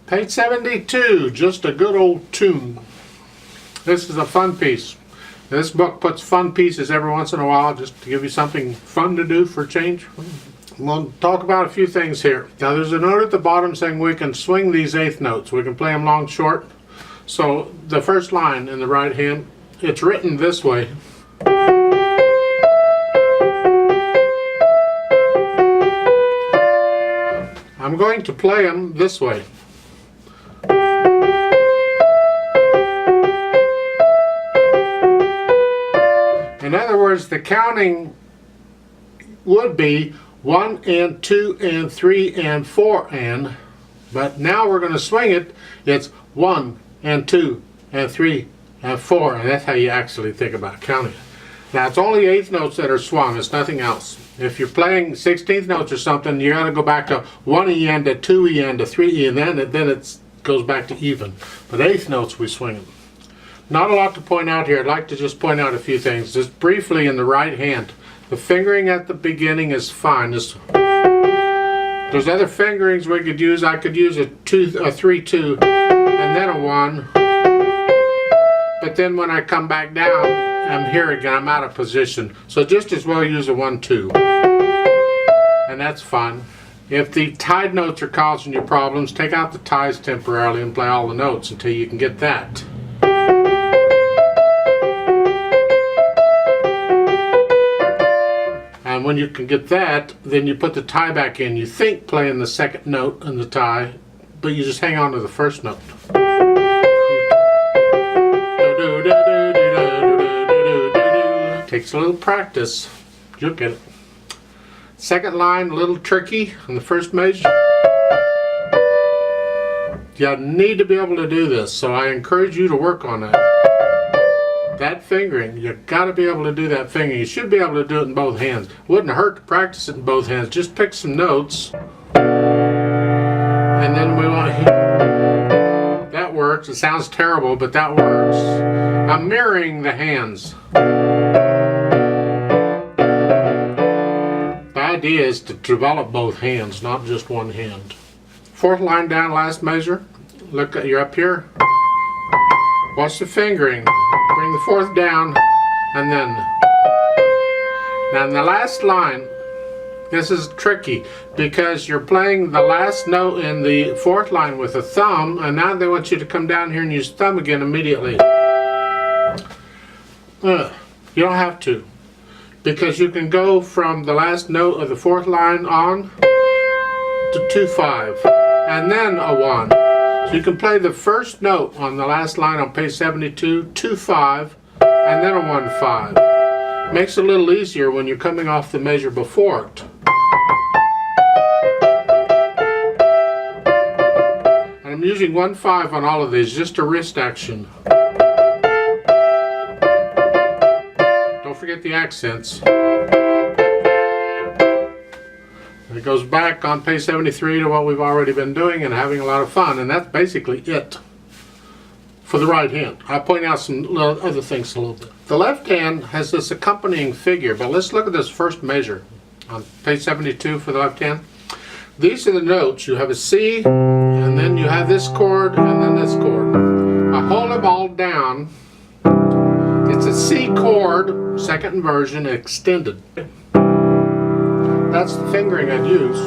Page 72, just a good old tune. This is a fun piece. This book puts fun pieces every once in a while just to give you something fun to do for change. We'll talk about a few things here. Now there's a note at the bottom saying we can swing these eighth notes. We can play them long, short. So the first line in the right hand, it's written this way. I'm going to play them this way. In other words, the counting would be 1 and 2 and 3 and 4 and, but now we're going to swing it. It's 1 and 2 and 3 and 4, and that's how you actually think about counting. Now it's only eighth notes that are swung, it's nothing else. If you're playing 16th notes or something, you got to go back to 1 E and a 2 E and a 3 E, and then it goes back to even. But eighth notes we swing them. Not a lot to point out here. I'd like to just point out a few things. Just briefly in the right hand, the fingering at the beginning is fine. There's other fingerings we could use. I could use a 3-2 and then a 1. But then when I come back down, I'm here again. I'm out of position. So just as well use a 1-2. And that's fun. If the tied notes are causing you problems, take out the ties temporarily and play all the notes until you can get that. And when you can get that, then you put the tie back in. You think playing the second note in the tie, but you just hang on to the first note. Takes a little practice. You'll get it. Second line, a little tricky on the first measure. You need to be able to do this, so I encourage you to work on that. That fingering, you got to be able to do that fingering. You should be able to do it in both hands. Wouldn't hurt to practice it in both hands. Just pick some notes, and then we want to. That works. It sounds terrible, but that works. I'm mirroring the hands. The idea is to develop both hands, not just one hand. Fourth line down, last measure. Look, you're up here. Watch the fingering. Bring the fourth down, and then. Now in the last line, this is tricky because you're playing the last note in the fourth line with a thumb, and now they want you to come down here and use thumb again immediately. You don't have to, because you can go from the last note of the fourth line on to 2-5, and then a 1. So you can play the first note on the last line on page 72, 2-5, and then a 1-5. Makes it a little easier when you're coming off the measure before it. And I'm using 1-5 on all of these, just a wrist action. Don't forget the accents. It goes back on page 73 to what we've already been doing and having a lot of fun, and that's basically it for the right hand. I'll point out some other things a little bit. The left hand has this accompanying figure, but let's look at this first measure on page 72 for the left hand. These are the notes. You have a C, and then you have this chord, and then this chord. I hold them all down. It's a C chord, second inversion, extended. That's the fingering I'd use.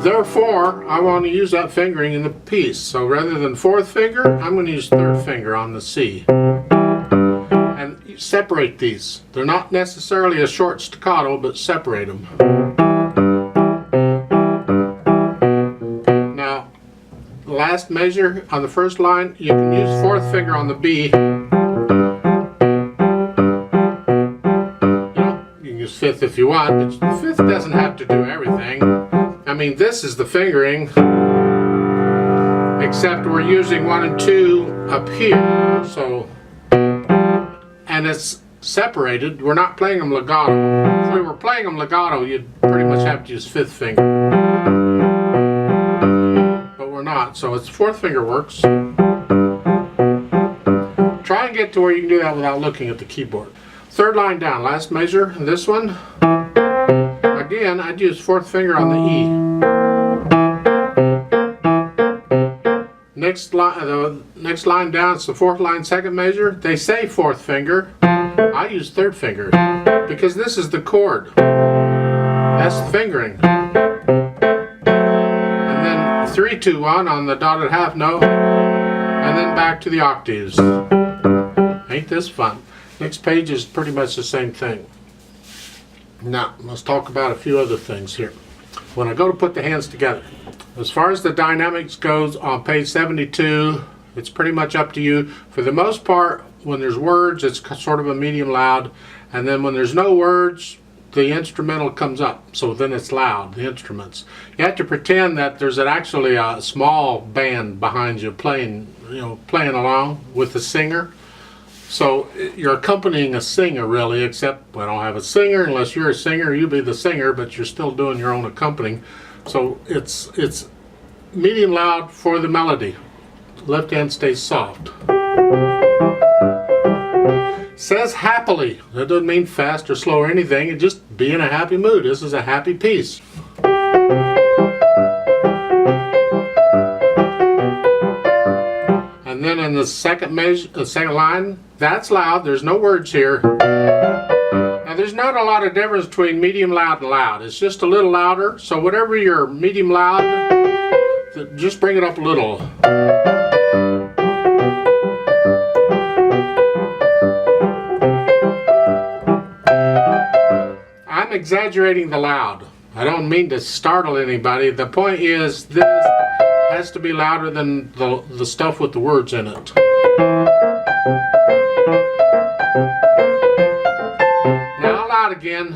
Therefore, I want to use that fingering in the piece. So rather than fourth finger, I'm going to use third finger on the C. And separate these. They're not necessarily a short staccato, but separate them. Now, the last measure on the first line, you can use fourth finger on the B. Fifth if you want, but the fifth doesn't have to do everything. I mean, this is the fingering, except we're using 1 and 2 up here, so, and it's separated. We're not playing them legato. If we were playing them legato, you'd pretty much have to use fifth finger, but we're not, so it's fourth finger works. Try and get to where you can do that without looking at the keyboard. Third line down, last measure, this one. Again, I'd use fourth finger on the E. the next line down, it's the fourth line, second measure. They say fourth finger. I use third finger because this is the chord. That's the fingering. And then 3, 2, 1 on the dotted half note, and then back to the octaves. Ain't this fun? Next page is pretty much the same thing. Now, let's talk about a few other things here. When I go to put the hands together, as far as the dynamics goes on page 72, it's pretty much up to you. For the most part, when there's words, it's sort of a medium loud, and then when there's no words, the instrumental comes up, so then it's loud, the instruments. You have to pretend that there's actually a small band behind you playing along with the singer. So you're accompanying a singer really, except we don't have a singer. Unless you're a singer, you be the singer, but you're still doing your own accompanying. So it's medium loud for the melody. Left hand stays soft. Says happily. That doesn't mean fast or slow or anything. It just be in a happy mood. This is a happy piece. And then in the second line, that's loud. There's no words here. Now there's not a lot of difference between medium loud and loud. It's just a little louder. So whatever your medium loud, just bring it up a little. I'm exaggerating the loud. I don't mean to startle anybody. The point is this has to be louder than the stuff with the words in it. Now loud again.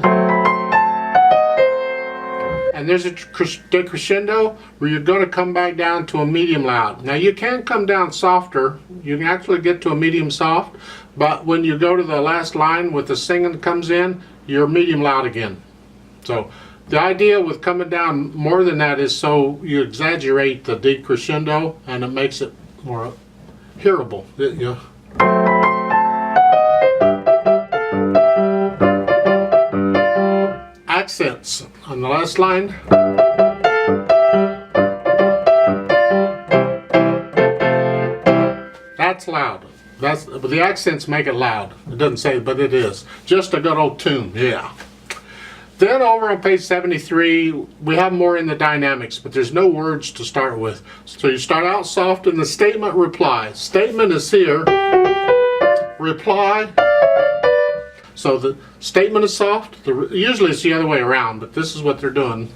And there's a crescendo where you're going to come back down to a medium loud. Now you can come down softer. You can actually get to a medium soft, but when you go to the last line with the singing comes in, you're medium loud again. So the idea with coming down more than that is so you exaggerate the decrescendo and it makes it more hearable. Accents on the last line. That's loud. But the accents make it loud. It doesn't say, but it is. Just a good old tune, yeah. Then over on page 73, we have more in the dynamics, but there's no words to start with. So you start out soft in the statement reply. Statement is here. Reply. So the statement is soft. Usually it's the other way around, but this is what they're doing.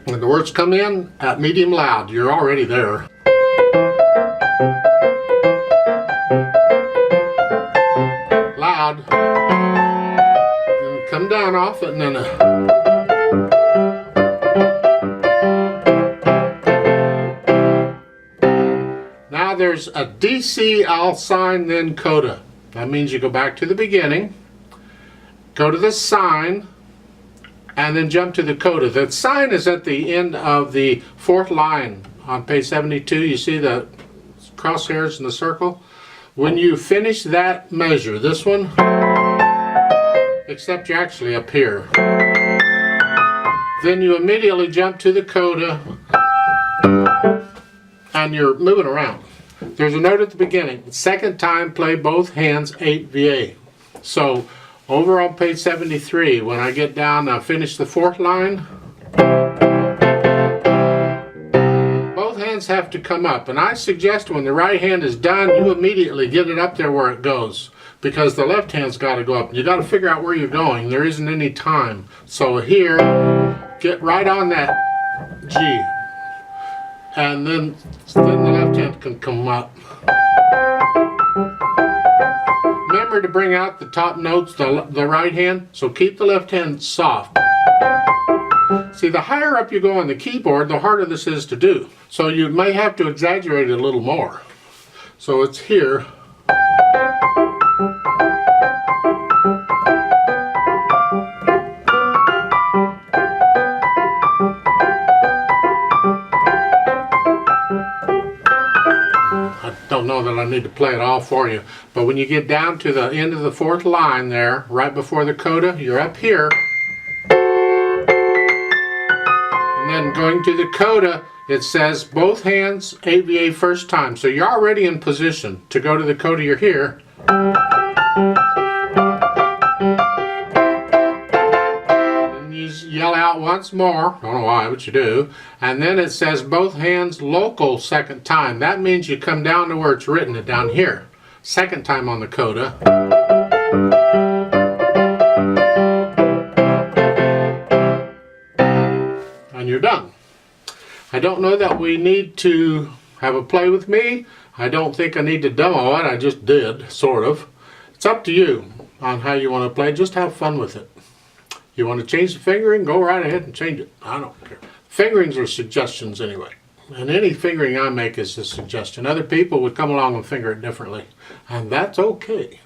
When the words come in at medium loud, you're already there. Loud. Then come down off it and then Now there's a DC, I'll sign, then coda. That means you go back to the beginning, go to the sign, and then jump to the coda. The sign is at the end of the fourth line on page 72. You see the crosshairs in the circle? When you finish that measure, this one, except you're actually up here, then you immediately jump to the coda and you're moving around. There's a note at the beginning. Second time, play both hands 8 VA. So over on page 73, when I get down, I finish the fourth line. Both hands have to come up, and I suggest when the right hand is done, you immediately get it up there where it goes, because the left hand's got to go up. You got to figure out where you're going. There isn't any time. So here, get right on that G, and then the left hand can come up. Remember to bring out the top notes, the right hand, so keep the left hand soft. See, the higher up you go on the keyboard, the harder this is to do. So you may have to exaggerate it a little more. So it's here. I don't know that I need to play it all for you. But when you get down to the end of the fourth line there, right before the coda, you're up here. And then going to the coda, it says both hands ABA first time. So you're already in position. To go to the coda, you're here. And you yell out once more. Don't know why, but you do. And then it says both hands local second time. That means you come down to where it's written, down here. Second time on the coda. And you're done. I don't know that we need to have a play with me. I don't think I need to demo it. I just did, sort of. It's up to you on how you want to play. Just have fun with it. You want to change the fingering? Go right ahead and change it. I don't care. Fingerings are suggestions anyway. And any fingering I make is a suggestion. Other people would come along and finger it differently. And that's okay.